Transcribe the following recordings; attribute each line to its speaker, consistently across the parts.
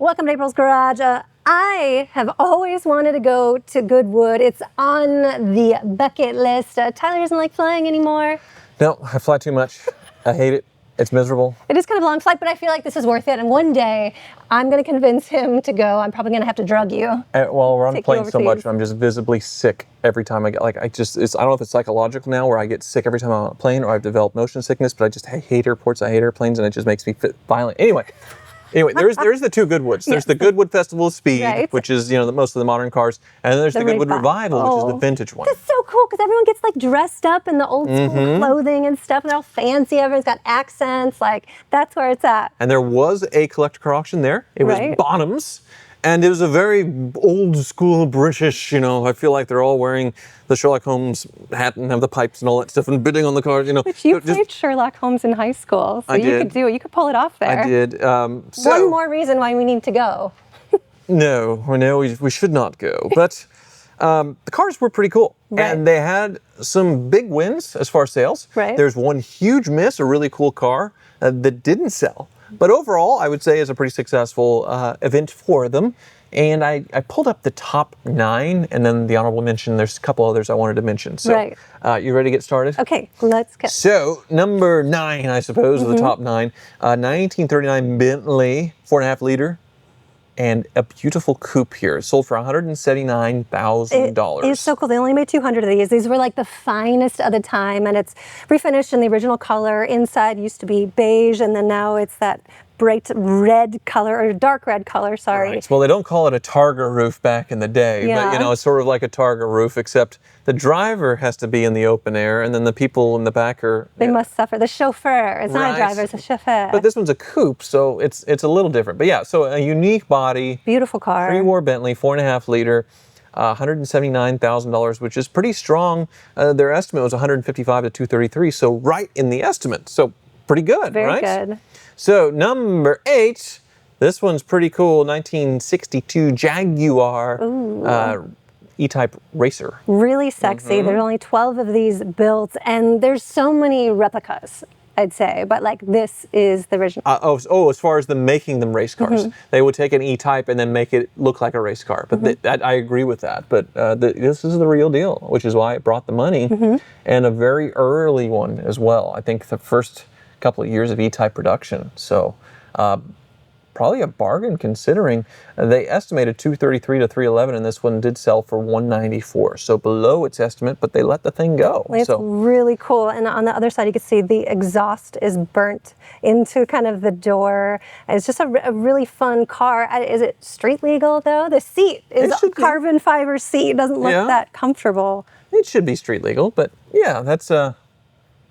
Speaker 1: Welcome to April's Garage. I have always wanted to go to Goodwood. It's on the bucket list. Tyler doesn't like flying anymore.
Speaker 2: No, I fly too much. I hate it. It's miserable.
Speaker 1: It is kind of a long flight, but I feel like this is worth it. And one day, I'm going to convince him to go. I'm probably going to have to drug you.
Speaker 2: Well, we're on the plane so much, I'm just visibly sick every time I get, I don't know if it's psychological now, where I get sick every time I'm on a plane, or I've developed motion sickness, but I hate airports, I hate airplanes, and it just makes me violent. Anyway, there's the two Goodwoods. There's the Goodwood Festival of Speed, which is, most of the modern cars, and then there's the Goodwood Revival, which is the vintage one.
Speaker 1: That's so cool, because everyone gets dressed up in the old school clothing and stuff, and they're all fancy. Everyone's got accents. That's where it's at.
Speaker 2: And there was a collector car auction there. It was Bonhams. And it was a very old school British, I feel like they're all wearing the Sherlock Holmes hat and have the pipes and all that stuff and bidding on the cars,
Speaker 1: But you played Sherlock Holmes in high school, so you could do it. You could pull it off there.
Speaker 2: I did.
Speaker 1: One more reason why we need to go.
Speaker 2: No, we should not go. But the cars were pretty cool. And they had some big wins as far as sales. There's one huge miss, a really cool car that didn't sell. But overall, I would say it's a pretty successful event for them. And I pulled up the top 9, and then the honorable mention, there's a couple others I wanted to mention. So, you ready to get started?
Speaker 1: Okay, let's go.
Speaker 2: So, number 9, I suppose, of the top 9, 1939 Bentley, 4.5 liter. And a beautiful coupe here. It sold for $179,000.
Speaker 1: It's so cool. They only made 200 of these. These were the finest of the time, and it's refinished in the original color. Inside used to be beige, and then now it's that bright red color, or dark red color, sorry.
Speaker 2: Right. Well, they don't call it a Targa roof back in the day, but it's sort of like a Targa roof, except the driver has to be in the open air, and then the people in the back are...
Speaker 1: They must suffer. The chauffeur. It's not a driver, it's a chauffeur.
Speaker 2: But this one's a coupe, so it's a little different. But yeah, so a unique body.
Speaker 1: Beautiful car.
Speaker 2: Pre-war Bentley, 4.5 liter, $179,000, which is pretty strong. Their estimate was $155,000 to $233,000, so right in the estimate. So pretty good,
Speaker 1: right?
Speaker 2: Very
Speaker 1: good.
Speaker 2: So number 8, this one's pretty cool, 1962 Jaguar E-Type Racer.
Speaker 1: Really sexy. There's only 12 of these built, and there's so many replicas, I'd say, but this is the original.
Speaker 2: As far as them making them race cars, they would take an E-Type and then make it look like a race car. But I agree with that. But this is the real deal, which is why it brought the money, and a very early one as well. I think the first couple of years of E-Type production. So probably a bargain, considering they estimated $233,000 to $311,000, and this one did sell for $194,000. So below its estimate, but they let the thing go.
Speaker 1: It's really cool. And on the other side, you can see the exhaust is burnt into kind of the door. It's just a really fun car. Is it street legal though? The seat is a carbon fiber seat. It doesn't look that comfortable.
Speaker 2: It should be street legal, but yeah, that's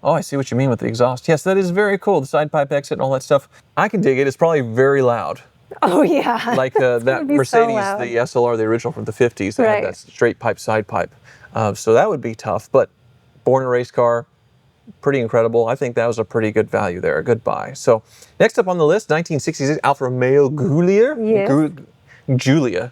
Speaker 2: Oh, I see what you mean with the exhaust. Yes, that is very cool. The side pipe exit and all that stuff. I can dig it. It's probably very loud.
Speaker 1: Oh, yeah.
Speaker 2: Like that Mercedes, the SLR, the original from the 50s, that had that straight pipe, side pipe. So that would be tough. But born a race car, pretty incredible. I think that was a pretty good value there, a good buy. So next up on the list, 1966 Alfa Romeo Giulia. Giulia.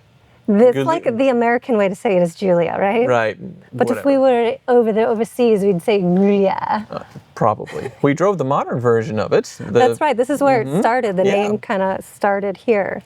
Speaker 1: It's the American way to say it is Julia, right?
Speaker 2: Right.
Speaker 1: But if we were overseas, we'd say Giulia.
Speaker 2: Probably. We drove the modern version of it.
Speaker 1: That's right. This is where it started. The name kind of started here.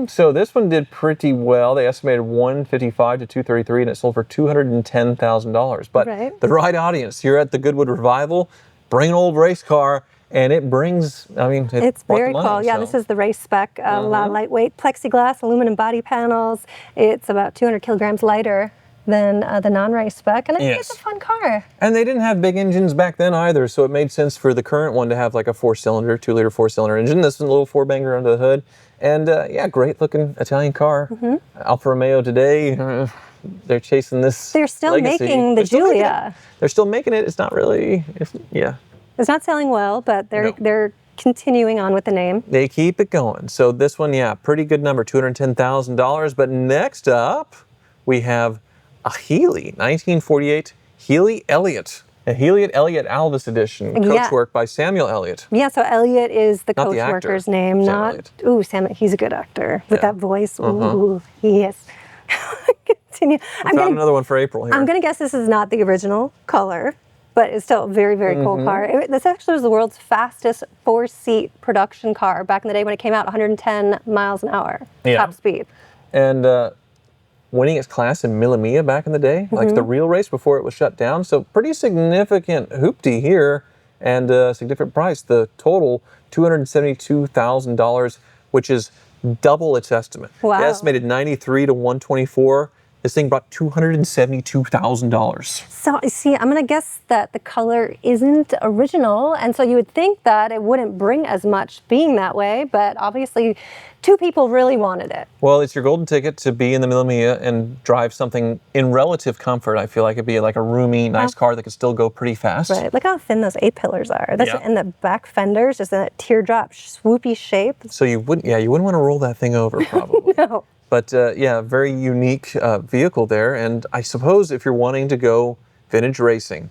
Speaker 2: So this one did pretty well. They estimated $155,000 to $233,000, and it sold for $210,000. But the right audience here at the Goodwood Revival, bring an old race car. And it brings, it's
Speaker 1: very cool. Yeah, this is the race spec, lightweight plexiglass, aluminum body panels. It's about 200 kilograms lighter than the non-race spec, and I think it's a fun car.
Speaker 2: And they didn't have big engines back then either, so it made sense for the current one to have a 4-cylinder, 2-liter 4-cylinder engine. This is a little 4-banger under the hood. And great looking Italian car. Alfa Romeo today, they're chasing this
Speaker 1: They're still making the Giulia.
Speaker 2: They're still making it. It's not really,
Speaker 1: It's not selling well, but they're continuing on with the name.
Speaker 2: They keep it going. So this one, pretty good number, $210,000. But next up, we have a Healey, 1948 Healey Elliott. A Healey Elliott Alvis edition, coachwork by Samuel Elliott.
Speaker 1: Yeah, so Elliott is the coachworker's name, Sam. He's a good actor with that voice. Ooh, he is. Continue.
Speaker 2: I found another one for April here.
Speaker 1: I'm going to guess this is not the original color. but it's still a very, very cool car. This actually was the world's fastest 4-seat production car back in the day when it came out, 110 miles an hour, top speed.
Speaker 2: And winning its class in Mille Miglia back in the day, like the real race before it was shut down. So pretty significant hoopty here, and a significant price. The total, $272,000, which is double its estimate.
Speaker 1: Wow.
Speaker 2: It estimated 93 to 124. This thing brought $272,000.
Speaker 1: So, see, I'm going to guess that the color isn't original, and so you would think that it wouldn't bring as much being that way, but obviously 2 people really wanted it.
Speaker 2: Well, it's your golden ticket to be in the Mille Miglia and drive something in relative comfort. I feel like it'd be like a roomy, nice car that could still go pretty fast.
Speaker 1: Right. Look how thin those A-pillars are. And the back fenders, just that teardrop swoopy shape.
Speaker 2: So you wouldn't want to roll that thing over, probably.
Speaker 1: No.
Speaker 2: But yeah, very unique vehicle there. And I suppose if you're wanting to go vintage racing,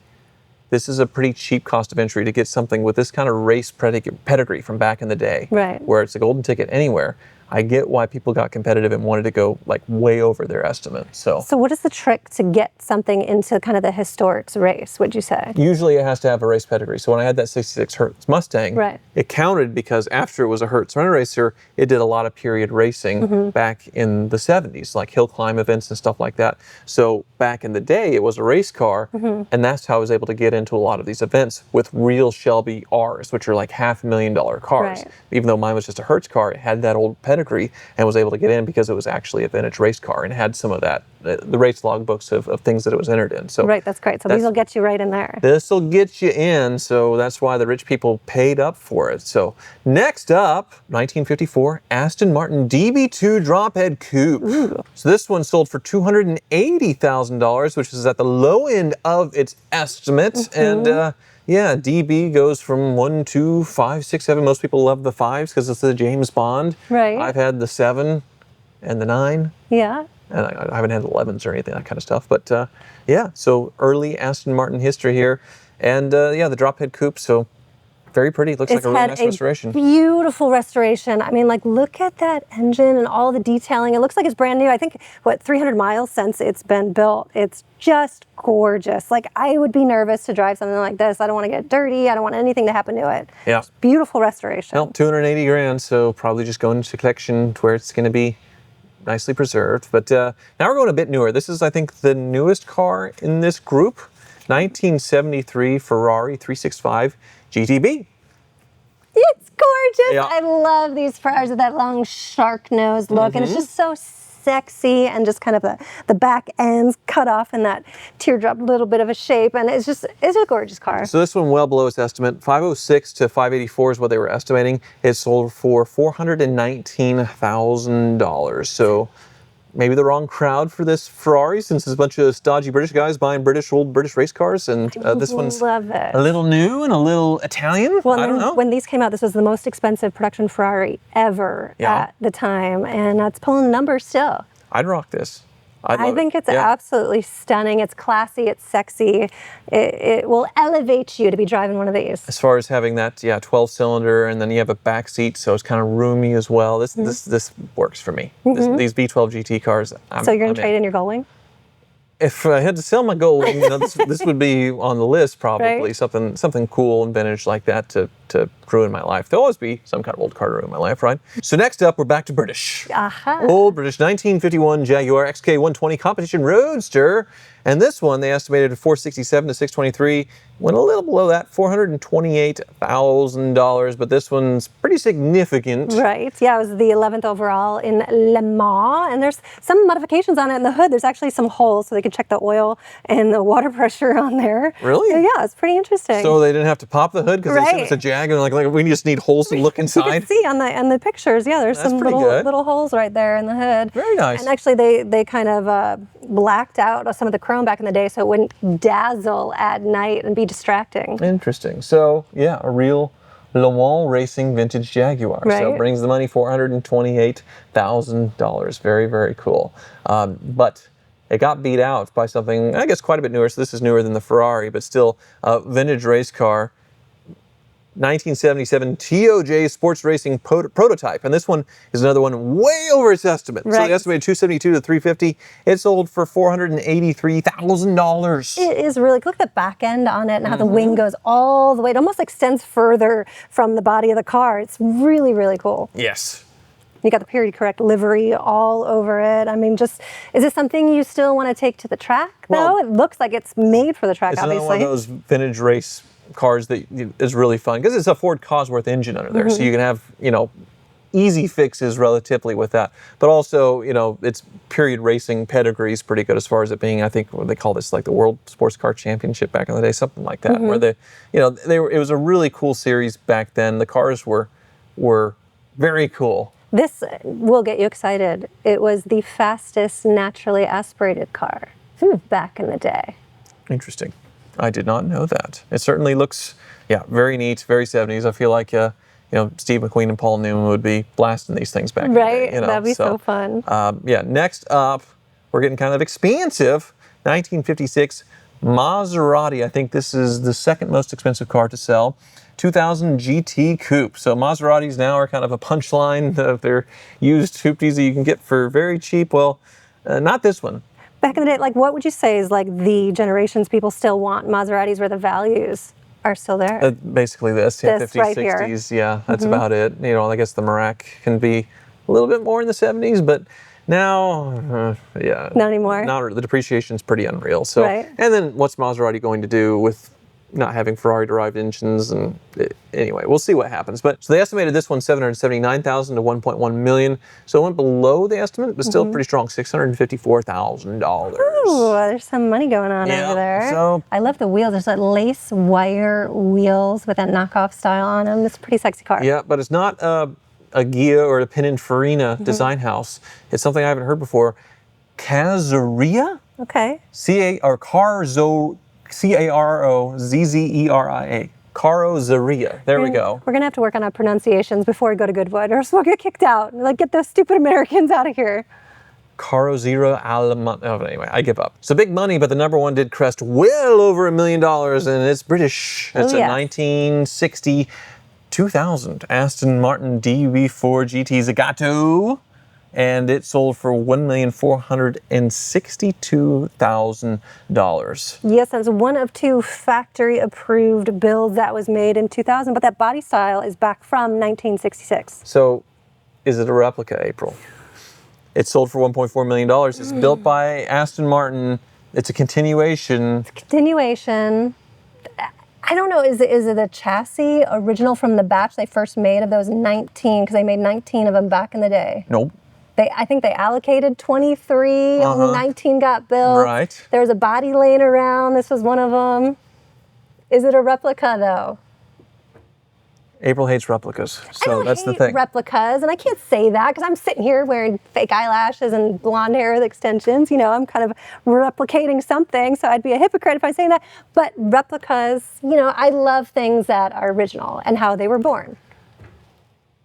Speaker 2: this is a pretty cheap cost of entry to get something with this kind of race pedigree from back in the day.
Speaker 1: Right.
Speaker 2: Where it's a golden ticket anywhere. I get why people got competitive and wanted to go like way over their estimate. So
Speaker 1: what is the trick to get something into kind of the historics race, would you say?
Speaker 2: Usually it has to have a race pedigree. So when I had that 66 Hertz Mustang, it counted because after it was a Hertz Runner Racer, it did a lot of period racing back in the 70s, like hill climb events and stuff like that. So back in the day, it was a race car, and that's how I was able to get into a lot of these events with real Shelby R's, which are like $500,000 cars.
Speaker 1: Right.
Speaker 2: Even though mine was just a Hertz car, it had that old pedigree and was able to get in because it was actually a vintage race car and had some of that, the race logbooks of things that it was entered in. So
Speaker 1: right, that's great. So these will get you right in there.
Speaker 2: This will get you in, so that's why the rich people paid up for it. So next up, 1954 Aston Martin DB2 drophead coupe. Ooh. So this one sold for $280,000, which is at the low end of its estimate. And yeah, DB goes from 1, 2, 5, 6, 7. Most people love the 5s because it's the James Bond.
Speaker 1: Right.
Speaker 2: I've had the 7 and the 9.
Speaker 1: Yeah.
Speaker 2: And I haven't had 11s or anything, that kind of stuff. But yeah, so early Aston Martin history here. And yeah, the drophead coupe, so very pretty. Looks like a really nice restoration.
Speaker 1: Beautiful restoration. I mean, like, look at that engine and all the detailing. It looks like it's brand new. I think, 300 miles since it's been built. It's just gorgeous. Like, I would be nervous to drive something like this. I don't want to get dirty. I don't want anything to happen to it.
Speaker 2: Yeah.
Speaker 1: It's beautiful restoration.
Speaker 2: Well, 280 grand, so probably just going into collection to where it's going to be nicely preserved. But now we're going a bit newer. This is, I think, the newest car in this group. 1973 Ferrari 365 GTB.
Speaker 1: It's gorgeous.
Speaker 2: Yeah.
Speaker 1: I love these Ferraris with that long shark nose look, and it's just so sexy, and just kind of the back ends cut off in that teardrop little bit of a shape, and it's a gorgeous car.
Speaker 2: So this one well below its estimate. 506 to 584 is what they were estimating. It sold for $419,000. So maybe the wrong crowd for this Ferrari, since there's a bunch of stodgy British guys buying old British race cars, and this one's
Speaker 1: love it.
Speaker 2: A little new and a little Italian.
Speaker 1: Well,
Speaker 2: I don't know.
Speaker 1: When these came out, this was the most expensive production Ferrari ever at the time, and it's pulling numbers still.
Speaker 2: I'd rock this.
Speaker 1: I think it's absolutely stunning. It's classy. It's sexy. It will elevate you to be driving one of these.
Speaker 2: As far as having that, 12-cylinder, and then you have a back seat, so it's kind of roomy as well. This works for me. These V12 GT cars.
Speaker 1: So you're going to trade in your Gullwing?
Speaker 2: If I had to sell my Gullwing, this would be on the list probably. Right? Something cool and vintage like that to ruin my life. There'll always be some kind of old car to ruin my life, right? So next up, we're back to British. Old British 1951 Jaguar XK120 Competition Roadster. And this one, they estimated 467 to 623. Went a little below that, $428,000. But this one's pretty significant.
Speaker 1: Right. Yeah, it was the 11th overall in Le Mans. And there's some modifications on it in the hood. There's actually some holes so they can check the oil and the water pressure on there.
Speaker 2: Really?
Speaker 1: Yeah, it's pretty interesting.
Speaker 2: So they didn't have to pop the hood because they said it's a Jag, and like we just need holes to look inside.
Speaker 1: You can see on the pictures, there's some little holes right there in the hood.
Speaker 2: Very nice.
Speaker 1: And actually they kind of blacked out some of the chrome back in the day so it wouldn't dazzle at night and be distracting.
Speaker 2: Interesting. So yeah, a real Le Mans racing vintage Jaguar.
Speaker 1: Right.
Speaker 2: So it brings the money, $428,000. Very, very cool. But it got beat out by something, I guess, quite a bit newer. So this is newer than the Ferrari, but still a vintage race car. 1977 TOJ sports racing prototype. And this one is another one way over its estimate.
Speaker 1: Right.
Speaker 2: So the estimated 272 to 350, it sold for $483,000.
Speaker 1: It is really, look at the back end on it and how the wing goes all the way. It almost extends further from the body of the car. It's really, really cool.
Speaker 2: Yes.
Speaker 1: You got the period correct livery all over it. I mean, is this something you still want to take to the track, though? It looks like it's made for the track,
Speaker 2: it's
Speaker 1: obviously.
Speaker 2: It's another one of those vintage race cars that is really fun because it's a Ford Cosworth engine under there. So you can have, easy fixes relatively with that. But also, its period racing pedigree is pretty good as far as it being, I think, what they call this, like the World Sports Car Championship back in the day, something like that, where it was a really cool series back then. The cars were very cool.
Speaker 1: This will get you excited. It was the fastest naturally aspirated car back in the day.
Speaker 2: Interesting. I did not know that. It certainly looks, very neat, very 70s. I feel like, Steve McQueen and Paul Newman would be blasting these things back in the day.
Speaker 1: That'd be so fun.
Speaker 2: Next up, we're getting kind of expansive. 1956 Maserati. I think this is the second most expensive car to sell. 2000 GT Coupe. So Maseratis now are kind of a punchline of their used hoopties that you can get for very cheap. Well, not this one.
Speaker 1: Back in the day, what would you say is the generations people still want Maseratis where the values are still there?
Speaker 2: Basically this 50s,
Speaker 1: right
Speaker 2: 60s. Here. Yeah, that's about it. I guess the Marac can be a little bit more in the 70s, but now,
Speaker 1: not anymore.
Speaker 2: The depreciation's pretty unreal. So, and then what's Maserati going to do with not having Ferrari-derived engines? And anyway, we'll see what happens. But so they estimated this one $779,000 to $1.1 million. So it went below the estimate, but still pretty strong, $654,000.
Speaker 1: Ooh, there's some money going on over there. So I love the wheels. There's lace wire wheels with that knockoff style on them. It's a pretty sexy car.
Speaker 2: Yeah, but it's not a Ghia or a Pininfarina design house. It's something I haven't heard before. Carozeria?
Speaker 1: Okay.
Speaker 2: Carozeria. Carozeria. There we go.
Speaker 1: We're going to have to work on our pronunciations before we go to Goodwood, or else we'll get kicked out. Get those stupid Americans out of here.
Speaker 2: Carozeria Alemán. Oh, anyway, I give up. So big money, but the number one did crest well over $1 million, and it's British. It's a 1960 2000 Aston Martin DB4 GT Zagato, and it sold for $1,462,000.
Speaker 1: Yes, that's one of two factory-approved builds that was made in 2000, but that body style is back from 1966.
Speaker 2: So, is it a replica, April? It sold for $1.4 million. It's built by Aston Martin. It's a continuation.
Speaker 1: It's a continuation. I don't know, is it a chassis original from the batch they first made of those 19, because they made 19 of them back in the day?
Speaker 2: Nope.
Speaker 1: I think they allocated 23, only 19 got built.
Speaker 2: Right.
Speaker 1: There was a body laying around, this was one of them. Is it a replica, though?
Speaker 2: April hates replicas, so that's the thing.
Speaker 1: I hate replicas, and I can't say that because I'm sitting here wearing fake eyelashes and blonde hair with extensions. I'm kind of replicating something, so I'd be a hypocrite if I'm saying that. But replicas, I love things that are original and how they were born.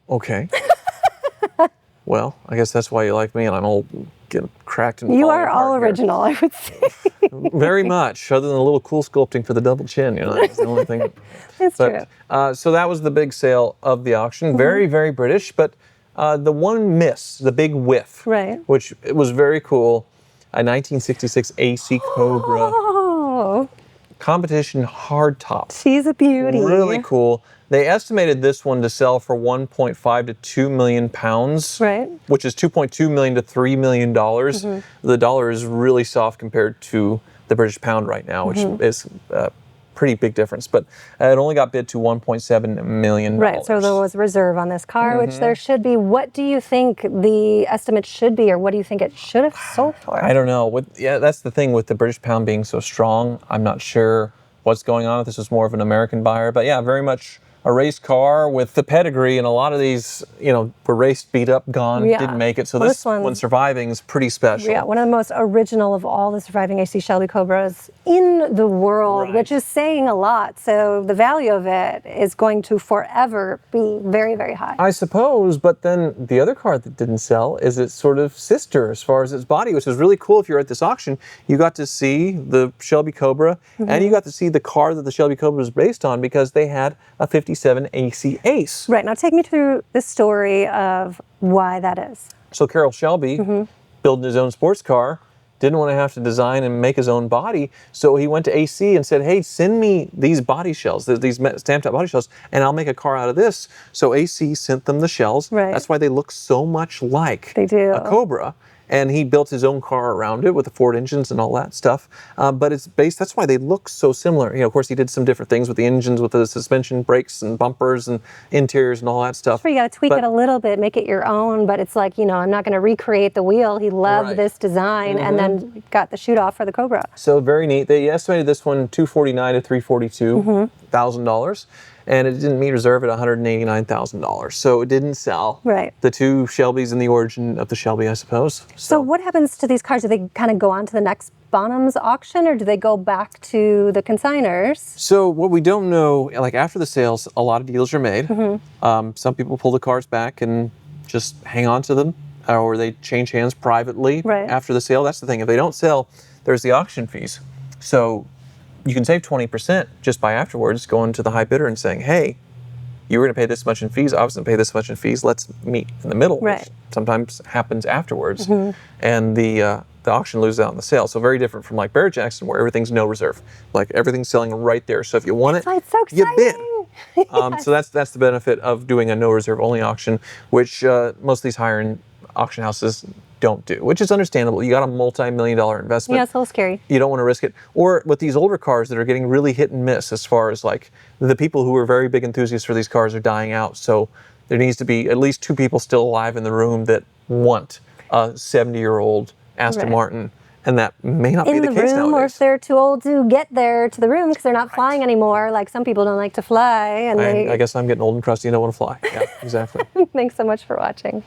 Speaker 2: Okay. Well, I guess that's why you like me, and I'm all getting cracked and
Speaker 1: You
Speaker 2: falling
Speaker 1: are
Speaker 2: apart
Speaker 1: all
Speaker 2: here.
Speaker 1: original, I would say.
Speaker 2: Very much, other than a little cool sculpting for the double chin. That's the only thing.
Speaker 1: It's true.
Speaker 2: So that was the big sale of the auction. Very, very British, but the one miss, the big whiff, which was very cool, a 1966 AC Cobra competition hardtop.
Speaker 1: She's a beauty.
Speaker 2: Really cool. They estimated this one to sell for 1.5 to 2 million pounds, which is 2.2 million to $3 million. The dollar is really soft compared to the British pound right now, which is a pretty big difference. But it only got bid to $1.7 million.
Speaker 1: Right, so there was a reserve on this car, which there should be. What do you think the estimate should be, or what do you think it should have sold for?
Speaker 2: I don't know. That's the thing with the British pound being so strong. I'm not sure what's going on if this is more of an American buyer. But yeah, very much a race car with the pedigree, and a lot of these, were raced, beat up, gone, didn't make it. So this one surviving is pretty special.
Speaker 1: Yeah, one of the most original of all the surviving AC Shelby Cobras in the world, which is saying a lot. So the value of it is going to forever be very, very high.
Speaker 2: I suppose, but then the other car that didn't sell is its sort of sister as far as its body, which is really cool. If you're at this auction, you got to see the Shelby Cobra, and you got to see the car that the Shelby Cobra was based on, because they had a 56 1957 AC Ace.
Speaker 1: Right, now take me through the story of why that is.
Speaker 2: So Carroll Shelby, building his own sports car, didn't want to have to design and make his own body, so he went to AC and said, hey, send me these body shells, these stamped out body shells, and I'll make a car out of this. So AC sent them the shells.
Speaker 1: Right.
Speaker 2: That's why they look so much like
Speaker 1: They do.
Speaker 2: a Cobra. And he built his own car around it with the Ford engines and all that stuff. But it's based, that's why they look so similar. You know, of course, he did some different things with the engines, with the suspension, brakes, and bumpers, and interiors, and all that stuff.
Speaker 1: So you got to tweak it a little bit, make it your own, but it's like, you know, I'm not going to recreate the wheel. He loved this design and then got the shoot off for the Cobra.
Speaker 2: So very neat. They estimated this one $249,000 to $342,000. And it didn't meet reserve at $189,000. So it didn't sell.
Speaker 1: Right.
Speaker 2: The two Shelbys and the origin of the Shelby, I suppose.
Speaker 1: So what happens to these cars? Do they kind of go on to the next Bonham's auction, or do they go back to the consigners?
Speaker 2: So what we don't know, like after the sales, a lot of deals are made. Some people pull the cars back and just hang on to them, or they change hands privately after the sale. That's the thing. If they don't sell, there's the auction fees. So you can save 20% just by afterwards going to the high bidder and saying, hey, you were going to pay this much in fees, I was going to pay this much in fees, let's meet in the middle, which sometimes happens afterwards. And the auction loses out on the sale. So very different from like Barrett Jackson, where everything's no reserve. Like everything's selling right there. So if you want it,
Speaker 1: It's so
Speaker 2: you bid.
Speaker 1: exciting.
Speaker 2: So that's the benefit of doing a no reserve only auction, which most of these higher end auction houses don't do, which is understandable. You got a multi-million-dollar investment.
Speaker 1: Yeah, it's a little scary.
Speaker 2: You don't want to risk it. Or with these older cars that are getting really hit and miss, as far as like the people who are very big enthusiasts for these cars are dying out. So there needs to be at least two people still alive in the room that want a 70-year-old Aston Martin. And that may not be the case nowadays.
Speaker 1: In the room, or if they're too old to get there to the room because they're not flying anymore. Like some people don't like to fly. And
Speaker 2: I guess I'm getting old and crusty and don't want to fly. Yeah, exactly.
Speaker 1: Thanks so much for watching.